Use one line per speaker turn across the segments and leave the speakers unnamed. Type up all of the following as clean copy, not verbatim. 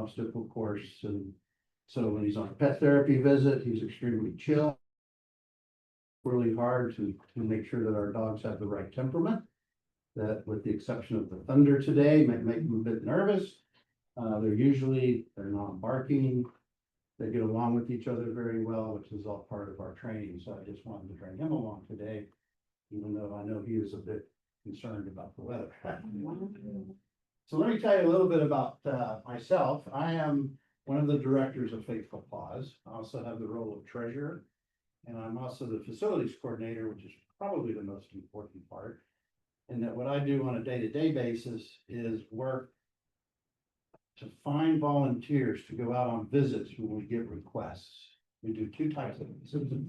obstacle course. And so when he's on a pet therapy visit, he's extremely chill. Really hard to make sure that our dogs have the right temperament. That, with the exception of the thunder today, might make them a bit nervous. They're not barking. They get along with each other very well, which is all part of our training. So I just wanted to bring him along today, even though I know he is a bit concerned about the weather. So let me tell you a little bit about myself. I am one of the directors of Faithful Paws. I also have the role of treasurer, and I'm also the facilities coordinator, which is probably the most important part. And that what I do on a day-to-day basis is work to find volunteers to go out on visits when we get requests. We do two types of visits: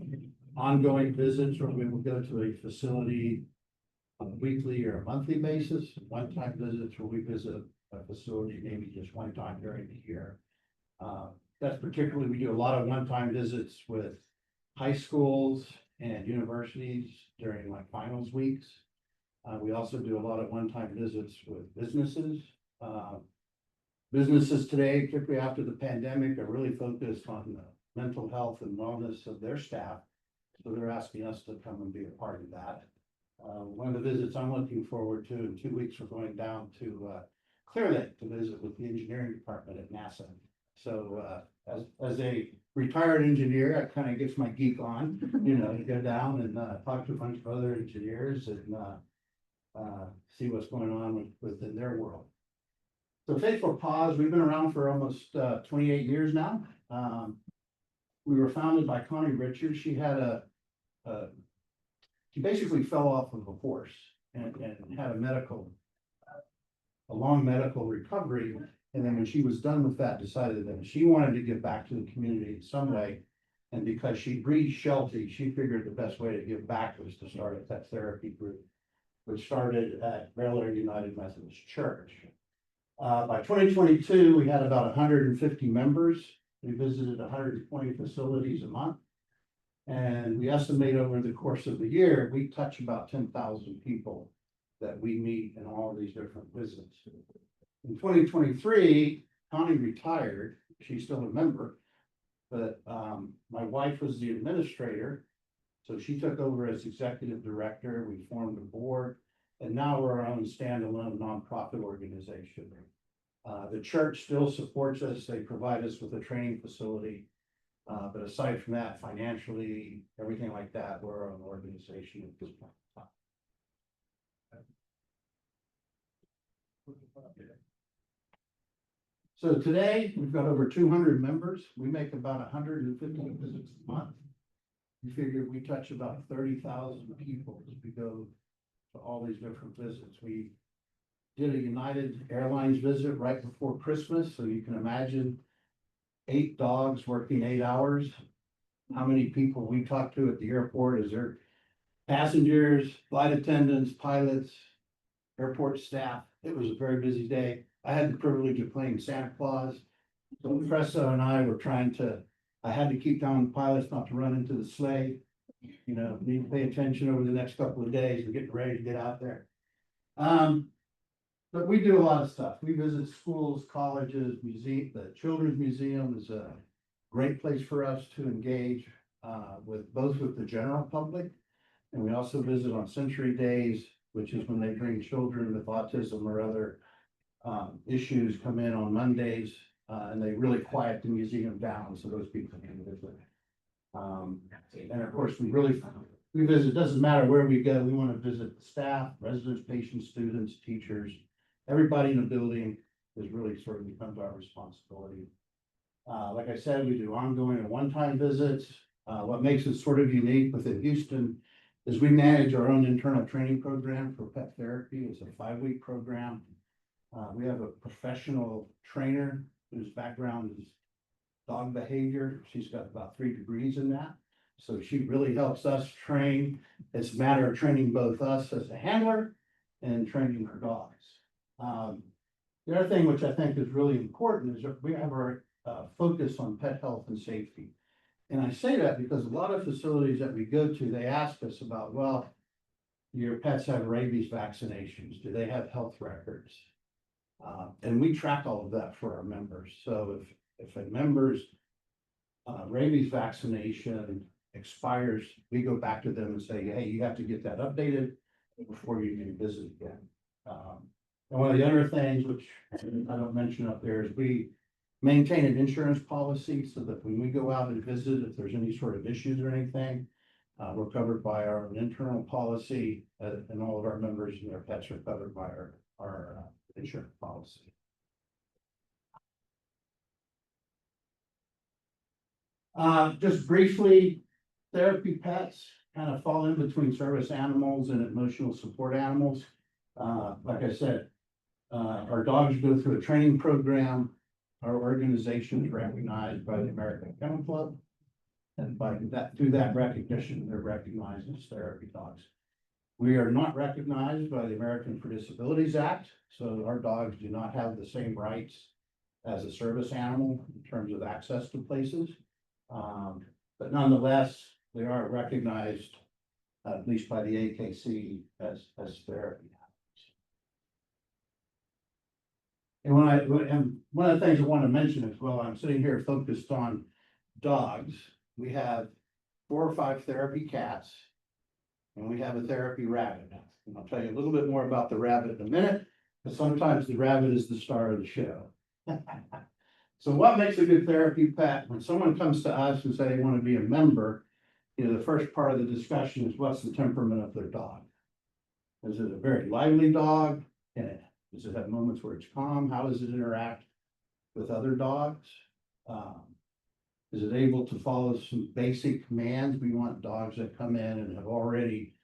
ongoing visits, where we will go to a facility on a weekly or a monthly basis; one-time visits, where we visit a facility maybe just one time during the year. That's particularly, we do a lot of one-time visits with high schools and universities during like finals weeks. We also do a lot of one-time visits with businesses. Businesses today, particularly after the pandemic, are really focused on the mental health and wellness of their staff. So they're asking us to come and be a part of that. One of the visits I'm looking forward to, in 2 weeks, we're going down to Clear Lake to visit with the engineering department at NASA. So as a retired engineer, I kind of gets my geek on, to go down and talk to a bunch of other engineers and see what's going on within their world. So Faithful Paws, we've been around for almost 28 years now. We were founded by Connie Richards. She had she basically fell off of a horse and had a long medical recovery. And then when she was done with that, decided that she wanted to give back to the community in some way. And because she breeds Sheltie, she figured the best way to give back was to start a pet therapy group, which started at Railroad United Methodist Church. By 2022, we had about 150 members. We visited 120 facilities a month. And we estimate over the course of the year, we touch about 10,000 people that we meet in all of these different visits. In 2023, Connie retired. She's still a member, but my wife was the administrator. So she took over as executive director. We formed a board, and now we're our own standalone nonprofit organization. The church still supports us. They provide us with a training facility. But aside from that, financially, everything like that, we're our own organization at this point in time. So today we've got over 200 members. We make about 150 visits a month. We figure we touch about 30,000 people as we go to all these different visits. We did a United Airlines visit right before Christmas, so you can imagine 8 dogs working 8 hours. How many people we talked to at the airport? Is there passengers, flight attendants, pilots, airport staff? It was a very busy day. I had the privilege of playing Santa Claus. So Presso and I were I had to keep down the pilots not to run into the sleigh. Need to pay attention over the next couple of days. We're getting ready to get out there. But we do a lot of stuff. We visit schools, colleges, museums. The Children's Museum is a great place for us to engage with the general public. And we also visit on Century Days, which is when they bring children with autism or other issues come in on Mondays, and they really quiet the museum down so those people can visit. And of course, we visit, doesn't matter where we go, we want to visit the staff, residents, patients, students, teachers, everybody in the building is really sort of becomes our responsibility. Like I said, we do ongoing and one-time visits. What makes us sort of unique within Houston is we manage our own internal training program for pet therapy. It's a 5-week program. We have a professional trainer whose background is dog behavior. She's got about 3 degrees in that. So she really helps us train. It's a matter of training both us as a handler and training our dogs. The other thing which I think is really important is that we have our focus on pet health and safety. And I say that because a lot of facilities that we go to, they ask us about, well, your pets have rabies vaccinations. Do they have health records? And we track all of that for our members. So if a member's rabies vaccination expires, we go back to them and say, hey, you have to get that updated before you can visit again. And one of the other things, which I don't mention up there, is we maintain an insurance policy so that when we go out and visit, if there's any sort of issues or anything, we're covered by our own internal policy, and all of our members and their pets are covered by our insurance policy. Just briefly, therapy pets kind of fall in between service animals and emotional support animals. Like I said, our dogs go through a training program. Our organization is recognized by the American Kennel Club. And through that recognition, they're recognized as therapy dogs. We are not recognized by the Americans with Disabilities Act, so our dogs do not have the same rights as a service animal in terms of access to places. But nonetheless, they are recognized, at least by the AKC, as therapy. And one of the things I want to mention as well, I'm sitting here focused on dogs. We have 4 or 5 therapy cats, and we have a therapy rabbit. And I'll tell you a little bit more about the rabbit in a minute, but sometimes the rabbit is the star of the show. So what makes a good therapy pet? When someone comes to us and say they want to be a member, the first part of the discussion is, what's the temperament of their dog? Is it a very lively dog? Does it have moments where it's calm? How does it interact with other dogs? Is it able to follow some basic commands? We want dogs that come in and have already,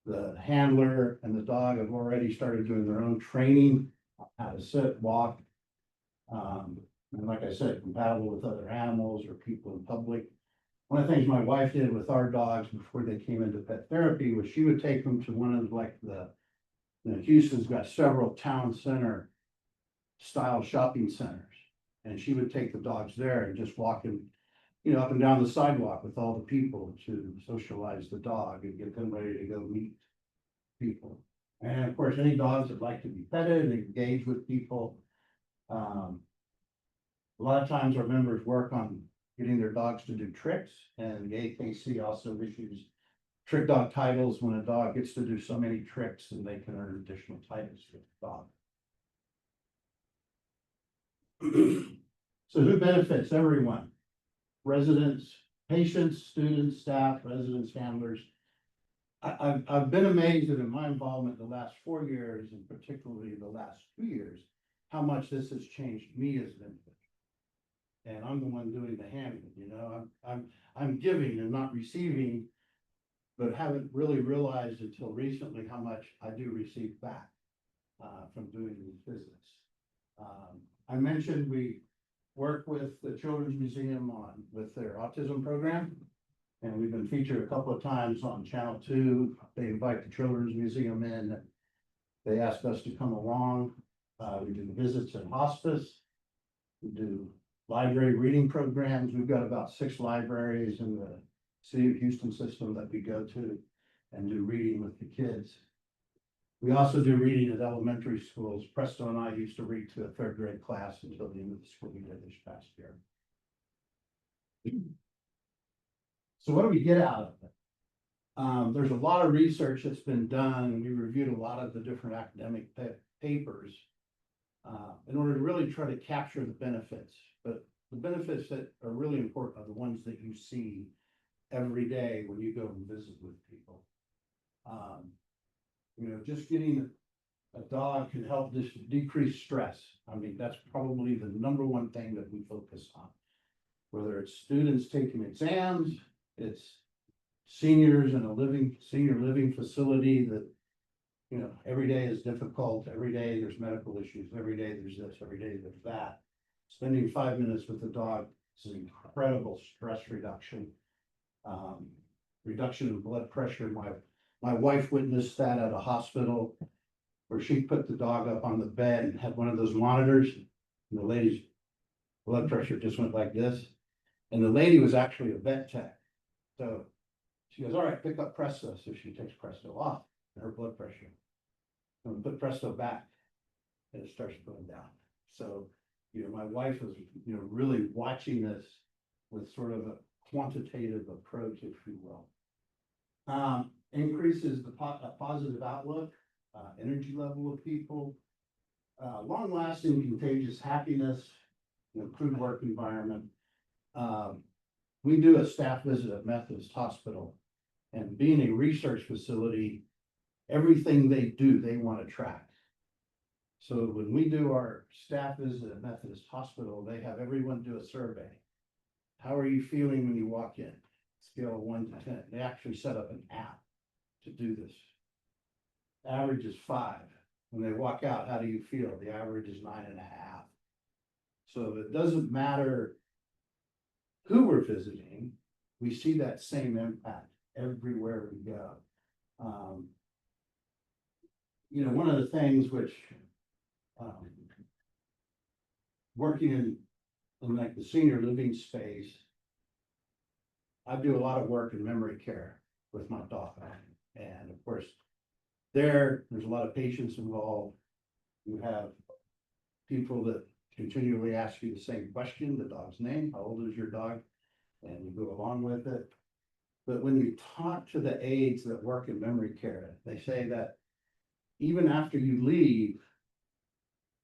the handler and the dog have already started doing their own training, how to sit, walk. And like I said, compatible with other animals or people in public. One of the things my wife did with our dogs before they came into pet therapy was she would take them to one of Houston's got several town center style shopping centers. And she would take the dogs there and just walk in, up and down the sidewalk with all the people to socialize the dog and get them ready to go meet people. And of course, any dogs that like to be petted and engage with people. A lot of times our members work on getting their dogs to do tricks, and the AKC also issues trick dog titles when a dog gets to do so many tricks, and they can earn additional titles for the dog. So who benefits? Everyone. Residents, patients, students, staff, residents, handlers. I've been amazed that in my involvement the last 4 years, and particularly the last 2 years, how much this has changed me as an individual. And I'm the one doing the handling, I'm giving and not receiving, but haven't really realized until recently how much I do receive back from doing these visits. I mentioned we work with the Children's Museum with their autism program, and we've been featured a couple of times on Channel 2. They invite the Children's Museum in. They ask us to come along. We do visits in hospice. We do library reading programs. We've got about 6 libraries in the City of Houston system that we go to and do reading with the kids. We also do reading at elementary schools. Presto and I used to read to a 3rd grade class until the end of the school year this past year. So what do we get out of it? There's a lot of research that's been done, and we reviewed a lot of the different academic papers in order to really try to capture the benefits. But the benefits that are really important are the ones that you see every day when you go and visit with people. Just getting a dog can help decrease stress. I mean, that's probably the #1 thing that we focus on. Whether it's students taking exams, it's seniors in a senior living facility that, every day is difficult. Every day there's medical issues. Every day there's this, every day there's that. Spending 5 minutes with the dog is an incredible stress reduction. Reduction in blood pressure. My wife witnessed that at a hospital where she put the dog up on the bed and had one of those monitors, and the lady's blood pressure just went like this. And the lady was actually a vet tech. So she goes, all right, pick up Presto. So she takes Presto off and her blood pressure. And put Presto back. and it starts going down. So, my wife was, really watching this with sort of a quantitative approach, if you will. Increases the a positive outlook, energy level of people, long-lasting contagious happiness, improved work environment. We do a staff visit at Methodist Hospital, and being a research facility, everything they do, they want to track. So when we do our staff visit at Methodist Hospital, they have everyone do a survey. How are you feeling when you walk in? Scale of 1 to 10. They actually set up an app to do this. Average is 5. When they walk out, how do you feel? The average is 9.5. So it doesn't matter who we're visiting, we see that same impact everywhere we go. One of the things which working in like the senior living space, I do a lot of work in memory care with my dog. And of course, there's a lot of patients involved. You have people that continually ask you the same question, the dog's name, how old is your dog? And you go along with it. But when you talk to the aides that work in memory care, they say that even after you leave,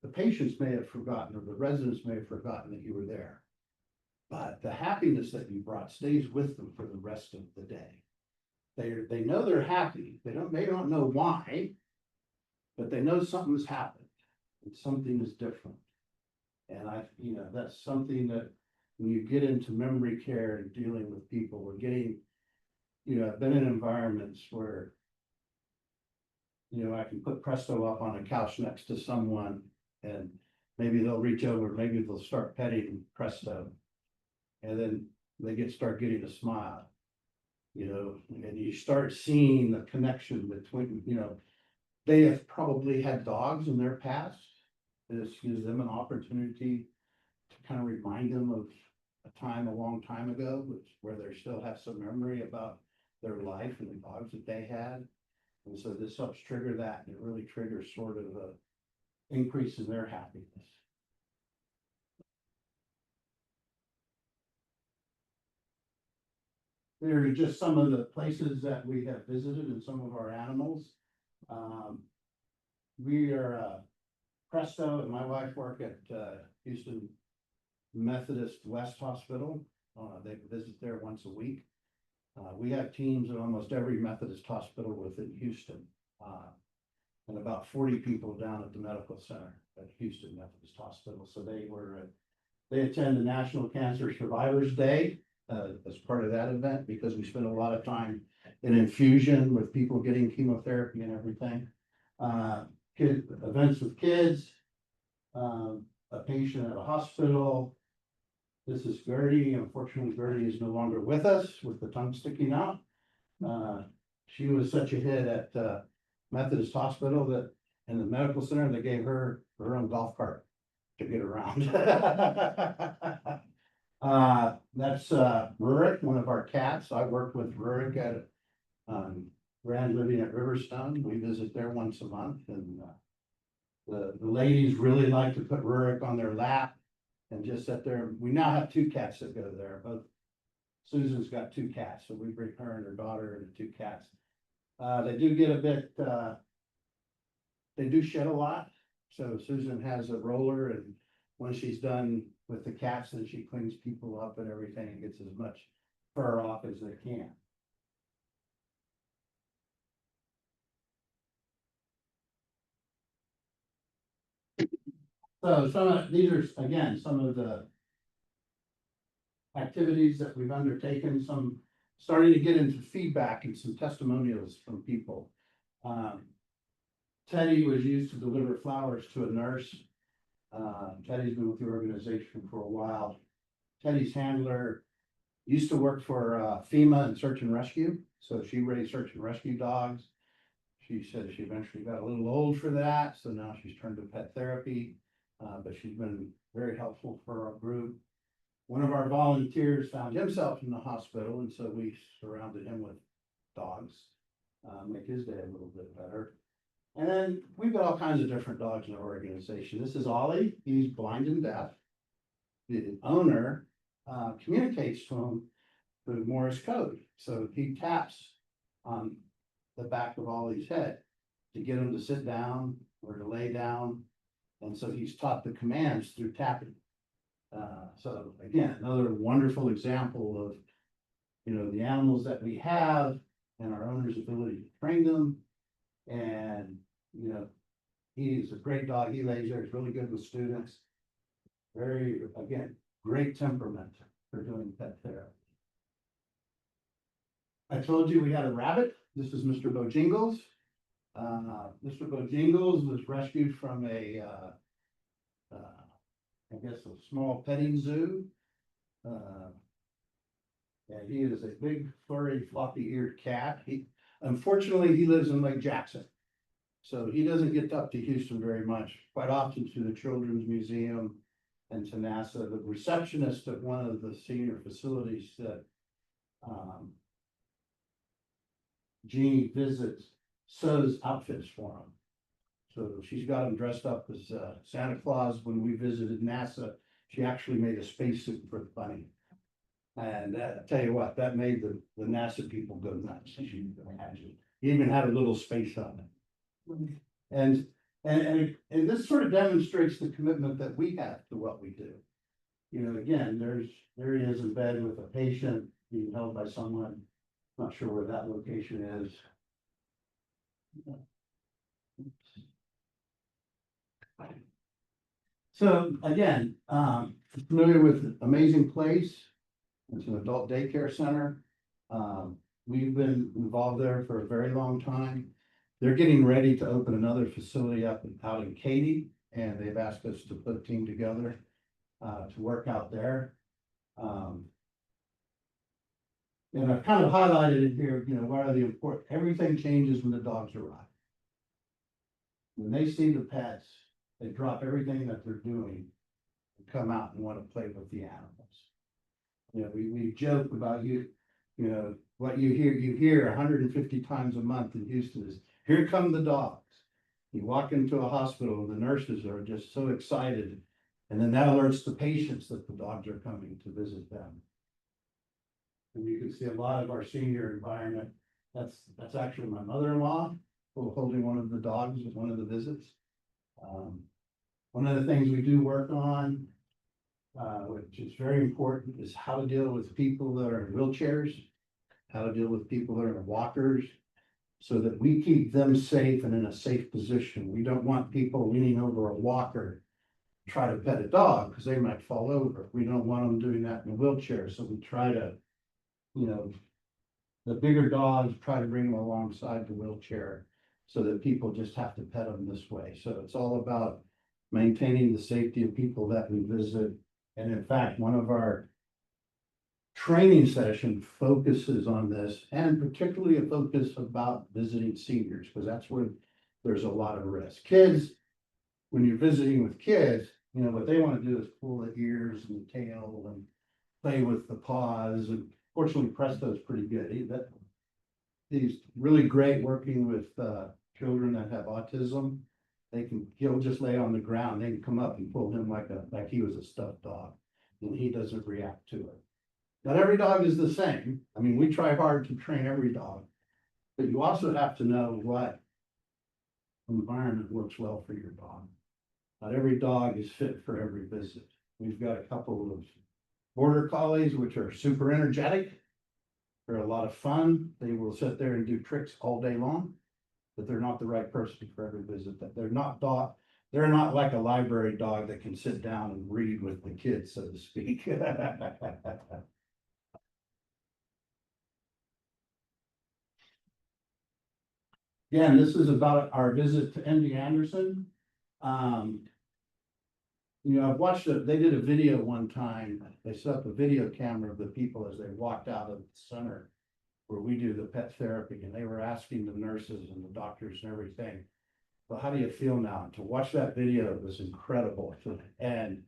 the patients may have forgotten, or the residents may have forgotten that you were there. But the happiness that you brought stays with them for the rest of the day. They know they're happy. They don't know why, but they know something's happened and something is different. And that's something that when you get into memory care and dealing with people, we're getting, I've been in environments where, I can put Presto up on a couch next to someone and maybe they'll reach over, maybe they'll start petting Presto. And then they start getting a smile, and you start seeing the connection between, they have probably had dogs in their past. This gives them an opportunity to kind of remind them of a time a long time ago, where they still have some memory about their life and the dogs that they had. And so this helps trigger that, and it really triggers sort of a increase in their happiness. There are just some of the places that we have visited and some of our animals. We are Presto and my wife work at Houston Methodist West Hospital. They visit there once a week. We have teams at almost every Methodist hospital within Houston, and about 40 people down at the medical center at Houston Methodist Hospital. So they attend the National Cancer Survivors Day as part of that event, because we spend a lot of time in infusion with people getting chemotherapy and everything. Events with kids, a patient at a hospital. This is Gertie. Unfortunately, Gertie is no longer with us with the tongue sticking out. She was such a hit at Methodist Hospital that in the medical center, they gave her own golf cart to get around. That's Rurik, one of our cats. I worked with Rurik at Grand Living at Riverstone. We visit there once a month, and the ladies really like to put Rurik on their lap and just sit there. We now have 2 cats that go there. Both Susan's got 2 cats, so we bring her and her daughter and the 2 cats. They do get a bit, they do shed a lot. So Susan has a roller, and when she's done with the cats, then she cleans people up and everything and gets as much fur off as they can. So these are, again, some of the activities that we've undertaken, some starting to get into feedback and some testimonials from people. Teddy was used to deliver flowers to a nurse. Teddy's been with the organization for a while. Teddy's handler used to work for FEMA and search and rescue. So she raised search and rescue dogs. She said she eventually got a little old for that. So now she's turned to pet therapy, but she's been very helpful for our group. One of our volunteers found himself in the hospital, and so we surrounded him with dogs, make his day a little bit better. And then we've got all kinds of different dogs in our organization. This is Ollie, he's blind and deaf. The owner communicates to him through Morse code, so he taps on the back of Ollie's head to get him to sit down or to lay down. And so he's taught the commands through tapping. So again, another wonderful example of, the animals that we have and our owner's ability to train them. And, he's a great dog. He lays there. He's really good with students. Very, again, great temperament for doing pet therapy. I told you we had a rabbit. This is Mr. Bojingles. Mr. Bojingles was rescued from I guess a small petting zoo. And he is a big, furry, floppy-eared cat. Unfortunately, he lives in Lake Jackson. So he doesn't get up to Houston very much, quite often to the Children's Museum and to NASA. The receptionist at one of the senior facilities that Jeannie visits sews outfits for him. So she's got him dressed up as Santa Claus. When we visited NASA, she actually made a spacesuit for the bunny. And I tell you what, that made the NASA people go nuts. As you can imagine. He even had a little space on it. And this sort of demonstrates the commitment that we have to what we do. Again, there he is in bed with a patient being held by someone. Not sure where that location is. So again, familiar with Amazing Place. It's an adult daycare center. We've been involved there for a very long time. They're getting ready to open another facility out in Katy, and they've asked us to put a team together to work out there. And I've kind of highlighted it here, what are the important, everything changes when the dogs arrive. When they see the pets, they drop everything that they're doing and come out and want to play with the animals. We joke about what you hear 150 times a month in Houston is, here come the dogs. You walk into a hospital and the nurses are just so excited. And then that alerts the patients that the dogs are coming to visit them. And you can see a lot of our senior environment. That's actually my mother-in-law holding one of the dogs at one of the visits. One of the things we do work on, which is very important, is how to deal with people that are in wheelchairs, how to deal with people that are in walkers, so that we keep them safe and in a safe position. We don't want people leaning over a walker to try to pet a dog because they might fall over. We don't want them doing that in a wheelchair. So we try to, the bigger dogs, try to bring them alongside the wheelchair so that people just have to pet them this way. So it's all about maintaining the safety of people that we visit. And in fact, one of our training session focuses on this, and particularly a focus about visiting seniors, because that's where there's a lot of risk. Kids, when you're visiting with kids, what they want to do is pull the ears and the tail and play with the paws. And fortunately, Presto's pretty good. He's really great working with children that have autism. He'll just lay on the ground. They can come up and pull him like he was a stuffed dog, and he doesn't react to it. Not every dog is the same. I mean, we try hard to train every dog, but you also have to know what environment works well for your dog. Not every dog is fit for every visit. We've got a couple of border collies, which are super energetic. They're a lot of fun. They will sit there and do tricks all day long, but they're not the right person for every visit. That they're not like a library dog that can sit down and read with the kids, so to speak. Again, this is about our visit to MD Anderson. I've watched they did a video one time. They set up a video camera of the people as they walked out of the center where we do the pet therapy, and they were asking the nurses and the doctors and everything, well, how do you feel now? To watch that video was incredible. And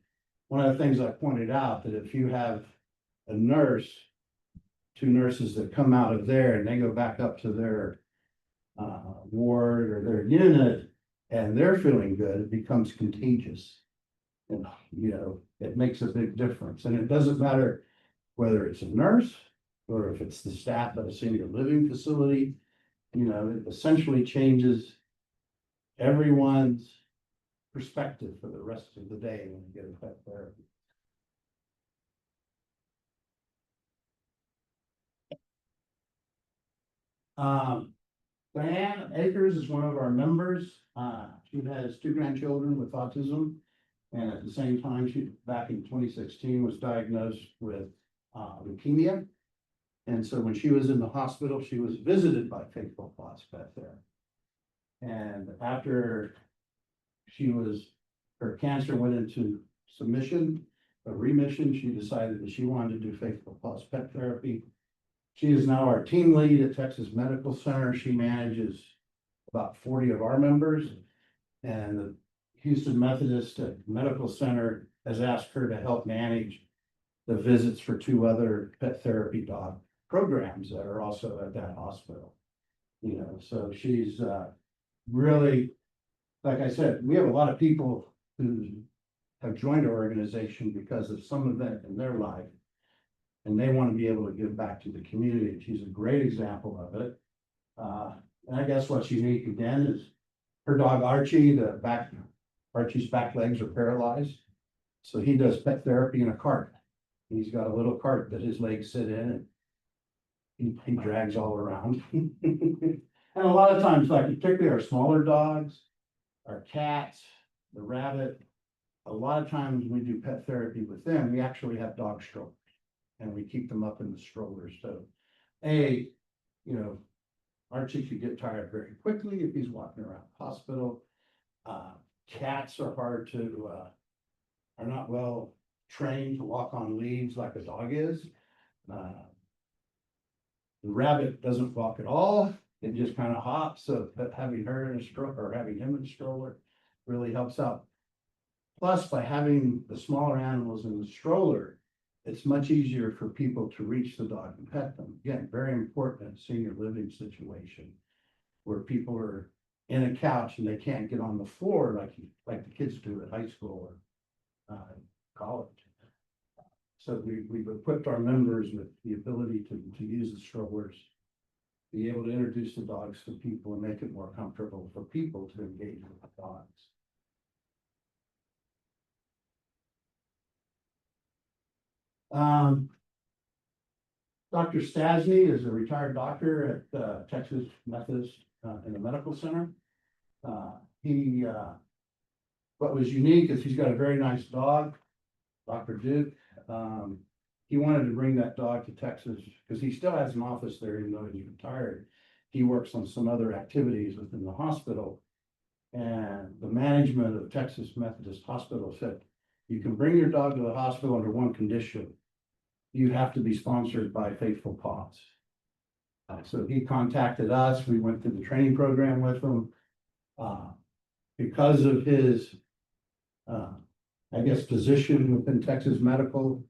one of the things I pointed out, that if you have a nurse, two nurses that come out of there and they go back up to their ward or their unit, and they're feeling good, it becomes contagious. And, it makes a big difference. And it doesn't matter whether it's a nurse or if it's the staff at a senior living facility, it essentially changes everyone's perspective for the rest of the day when you get a pet therapy. Diane Akers is one of our members. She has 2 grandchildren with autism. And at the same time, she, back in 2016, was diagnosed with leukemia. And so when she was in the hospital, she was visited by Faithful Paws Pet Therapy. And after her cancer went into remission, she decided that she wanted to do Faithful Paws Pet Therapy. She is now our team lead at Texas Medical Center. She manages about 40 of our members. And the Houston Methodist Medical Center has asked her to help manage the visits for 2 other pet therapy dog programs that are also at that hospital. So she's really, like I said, we have a lot of people who have joined our organization because of some event in their life, and they want to be able to give back to the community. She's a great example of it. And I guess what's unique again is her dog Archie, Archie's back legs are paralyzed. So he does pet therapy in a cart. He's got a little cart that his legs sit in, and he drags all around. And a lot of times, like particularly our smaller dogs, our cats, the rabbit, a lot of times when we do pet therapy with them, we actually have dog strollers and we keep them up in the strollers. So Archie could get tired very quickly if he's walking around the hospital. Cats are not well trained to walk on leaves like a dog is. The rabbit doesn't walk at all. It just kind of hops. So having her in a stroller or having him in a stroller really helps out. Plus, by having the smaller animals in the stroller, it's much easier for people to reach the dog and pet them. Again, very important in a senior living situation where people are in a couch and they can't get on the floor like the kids do at high school or college. So we've equipped our members with the ability to use the strollers, be able to introduce the dogs to people and make it more comfortable for people to engage with the dogs. Dr. Stasny is a retired doctor at Texas Methodist in the Medical Center. What was unique is he's got a very nice dog, Dr. Duke. He wanted to bring that dog to Texas because he still has an office there, even though he's retired. He works on some other activities within the hospital. And the management of Texas Methodist Hospital said, you can bring your dog to the hospital under one condition. You have to be sponsored by Faithful Paws. So he contacted us. We went through the training program with him. Because of his, position within Texas Medical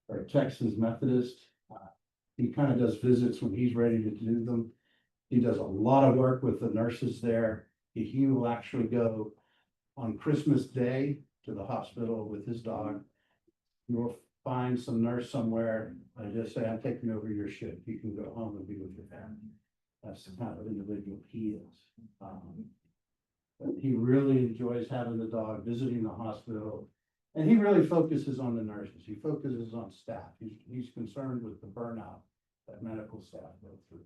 or Texas Methodist, he kind of does visits when he's ready to do them. He does a lot of work with the nurses there. He will actually go on Christmas Day to the hospital with his dog. You'll find some nurse somewhere and just say, I'm taking over your shift. You can go home and be with your family. That's the kind of individual he is. But he really enjoys having the dog, visiting the hospital. And he really focuses on the nurses. He focuses on staff. He's concerned with the burnout that medical staff go through.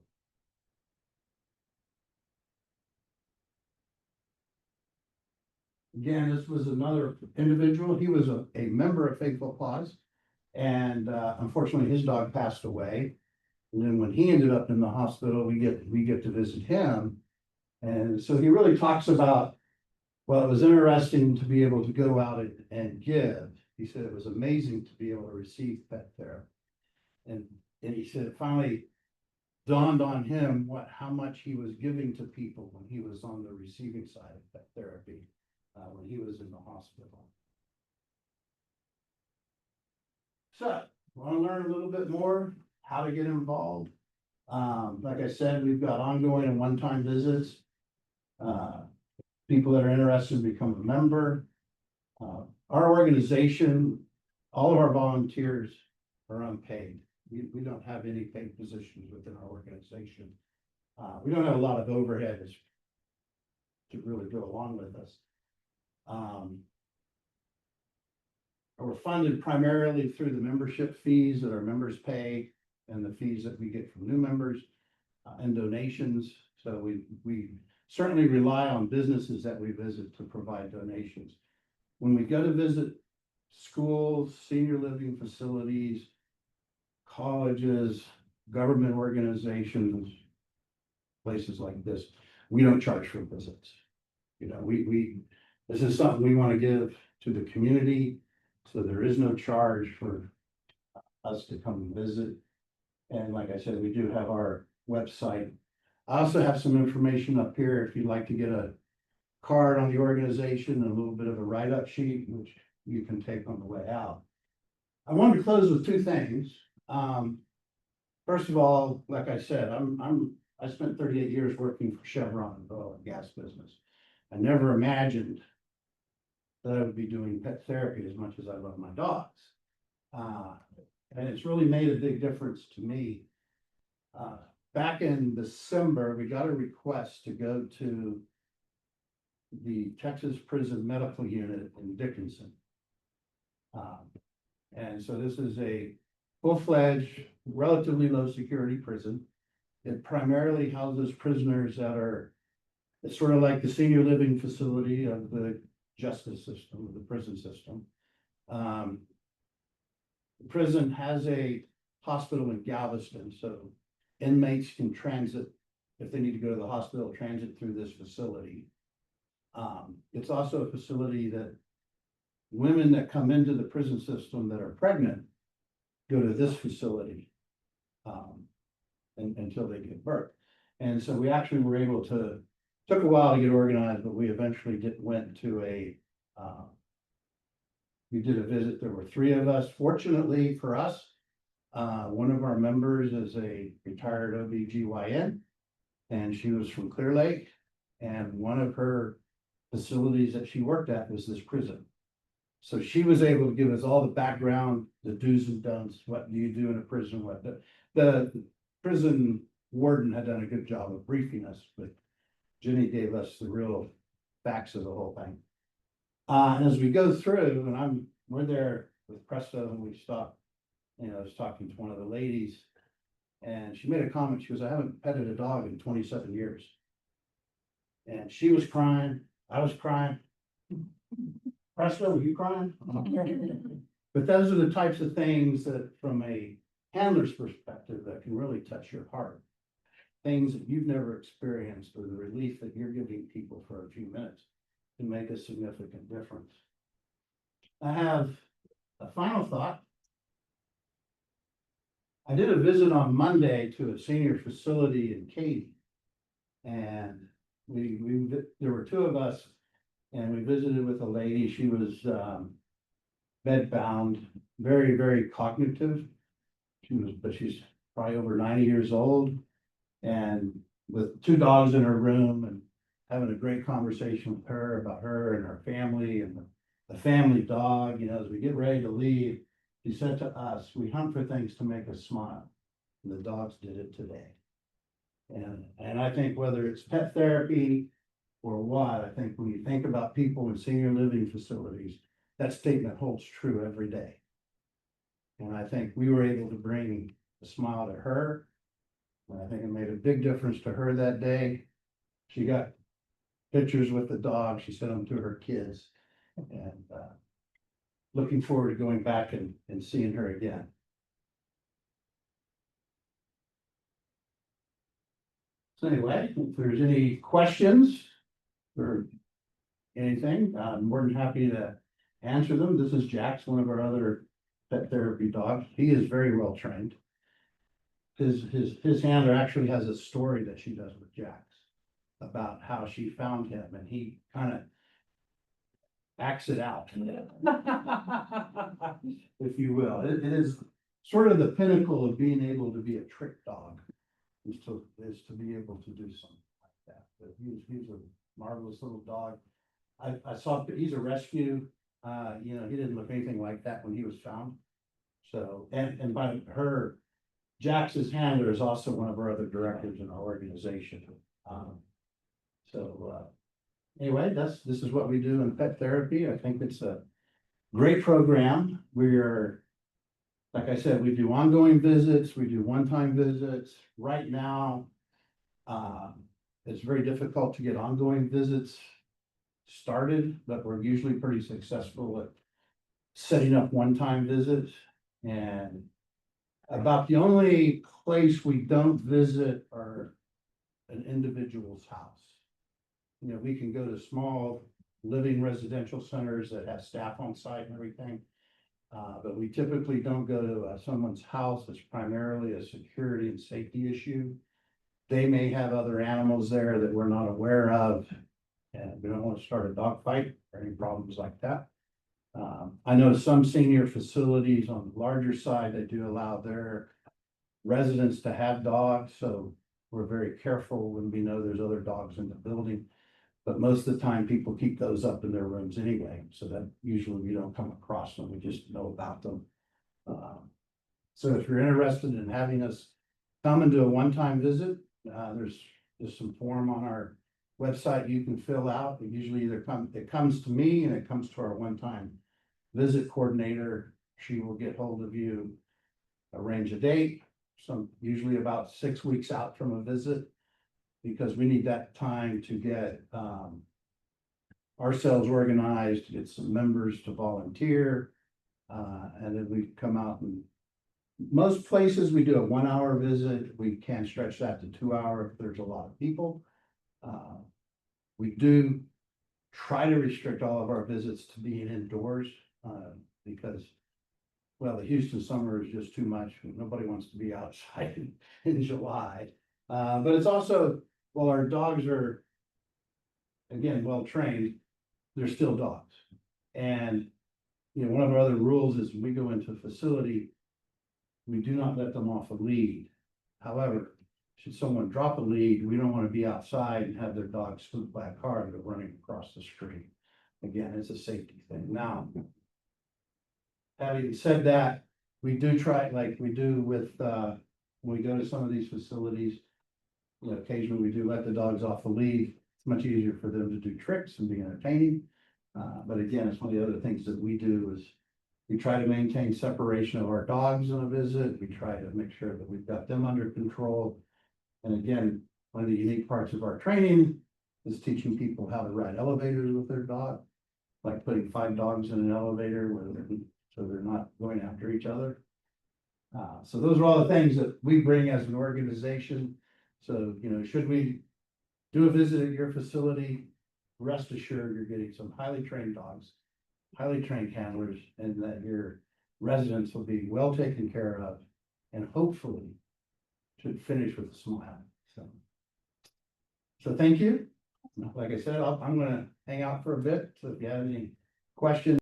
Again, this was another individual. He was a member of Faithful Paws, and unfortunately his dog passed away. And then when he ended up in the hospital, we get to visit him. And so he really talks about, well, it was interesting to be able to go out and give. He said it was amazing to be able to receive pet therapy. And he said it finally dawned on him how much he was giving to people when he was on the receiving side of pet therapy. When he was in the hospital. So, want to learn a little bit more how to get involved? Like I said, we've got ongoing and one-time visits. People that are interested in becoming a member. Our organization, all of our volunteers are unpaid. We don't have any paid positions within our organization. We don't have a lot of overhead to really go along with us. We're funded primarily through the membership fees that our members pay and the fees that we get from new members and donations. So we certainly rely on businesses that we visit to provide donations. When we go to visit schools, senior living facilities, colleges, government organizations, places like this, we don't charge for visits. You know, this is something we want to give to the community. So there is no charge for us to come and visit. And like I said, we do have our website. I also have some information up here if you'd like to get a card on the organization and a little bit of a write-up sheet, which you can take on the way out. I wanted to close with two things. First of all, like I said, I spent 38 years working for Chevron in the oil and gas business. I never imagined that I would be doing pet therapy as much as I love my dogs. And it's really made a big difference to me. Back in December, we got a request to go to the Texas Prison Medical Unit in Dickinson. And so this is a full-fledged, relatively low security prison. It primarily houses prisoners that are, it's sort of like the senior living facility of the justice system, of the prison system. The prison has a hospital in Galveston, so inmates can transit, if they need to go to the hospital, transit through this facility. It's also a facility that women that come into the prison system that are pregnant go to this facility until they give birth. And so we actually were able to, took a while to get organized, but we eventually went to we did a visit. There were 3 of us. Fortunately for us, one of our members is a retired OBGYN, and she was from Clear Lake. And one of her facilities that she worked at was this prison. So she was able to give us all the background, the do's and don'ts, what do you do in a prison, what the prison warden had done a good job of briefing us, but Jenny gave us the real facts of the whole thing. And as we go through, and we're there with Presto, and we stopped, I was talking to one of the ladies, and she made a comment. She goes, I haven't petted a dog in 27 years. And she was crying, I was crying. Presto, were you crying? But those are the types of things that, from a handler's perspective, that can really touch your heart. Things that you've never experienced, or the relief that you're giving people for a few minutes can make a significant difference. I have a final thought. I did a visit on Monday to a senior facility in Katy. And there were 2 of us, and we visited with a lady. She was bedbound, very, very cognitive. But she's probably over 90 years old, and with 2 dogs in her room, and having a great conversation with her about her and her family and the family dog. As we get ready to leave, she said to us, we hunt for things to make us smile. And the dogs did it today. And I think whether it's pet therapy or what, I think when you think about people in senior living facilities, that statement holds true every day. And I think we were able to bring a smile to her. And I think it made a big difference to her that day. She got pictures with the dog. She sent them to her kids. And looking forward to going back and seeing her again. So anyway, if there's any questions or anything, I'm more than happy to answer them. This is Jax, one of our other pet therapy dogs. He is very well trained. His handler actually has a story that she does with Jax about how she found him, and he kind of acts it out, if you will. It is sort of the pinnacle of being able to be a trick dog. is to be able to do something like that. But he's a marvelous little dog. I saw, he's a rescue, you know, he didn't look anything like that when he was found. So, and by her, Jax's handler is also one of our other directors in our organization. Anyway, this is what we do in pet therapy. I think it's a great program. We are, like I said, we do ongoing visits, we do one-time visits. Right now, it's very difficult to get ongoing visits started, but we're usually pretty successful at setting up one-time visits. And about the only place we don't visit are an individual's house. You know, we can go to small living residential centers that have staff on site and everything. But we typically don't go to someone's house. It's primarily a security and safety issue. They may have other animals there that we're not aware of, and we don't want to start a dog fight or any problems like that. I know some senior facilities on the larger side, they do allow their residents to have dogs, so we're very careful when we know there's other dogs in the building. But most of the time, people keep those up in their rooms anyway, so that usually we don't come across them, we just know about them. So if you're interested in having us come and do a one-time visit, there's some form on our website you can fill out. It usually it comes to me and it comes to our one-time visit coordinator. She will get hold of you, arrange a date, usually about 6 weeks out from a visit, because we need that time to get ourselves organized, to get some members to volunteer, and then we come out. And most places we do a 1 hour visit. We can stretch that to 2 hours if there's a lot of people. We do try to restrict all of our visits to being indoors, because, well, the Houston summer is just too much. Nobody wants to be outside in July. But it's also, well, our dogs are, again, well trained, they're still dogs. And, you know, one of our other rules is when we go into a facility, we do not let them off a lead. However, should someone drop a lead, we don't want to be outside and have their dog spooked by a car that are running across the street. Again, it's a safety thing. Now, having said that, we do try, like we do with, when we go to some of these facilities, you know, occasionally we do let the dogs off the lead. It's much easier for them to do tricks and be entertaining. But again, it's one of the other things that we do is we try to maintain separation of our dogs on a visit. We try to make sure that we've got them under control. And again, one of the unique parts of our training is teaching people how to ride elevators with their dog, like putting 5 dogs in an elevator so they're not going after each other. So those are all the things that we bring as an organization. So, you know, should we do a visit at your facility, rest assured you're getting some highly trained dogs, highly trained handlers, and that your residents will be well taken care of, and hopefully should finish with a smile. So thank you. Like I said, I'm gonna hang out for a bit. So if you have any questions,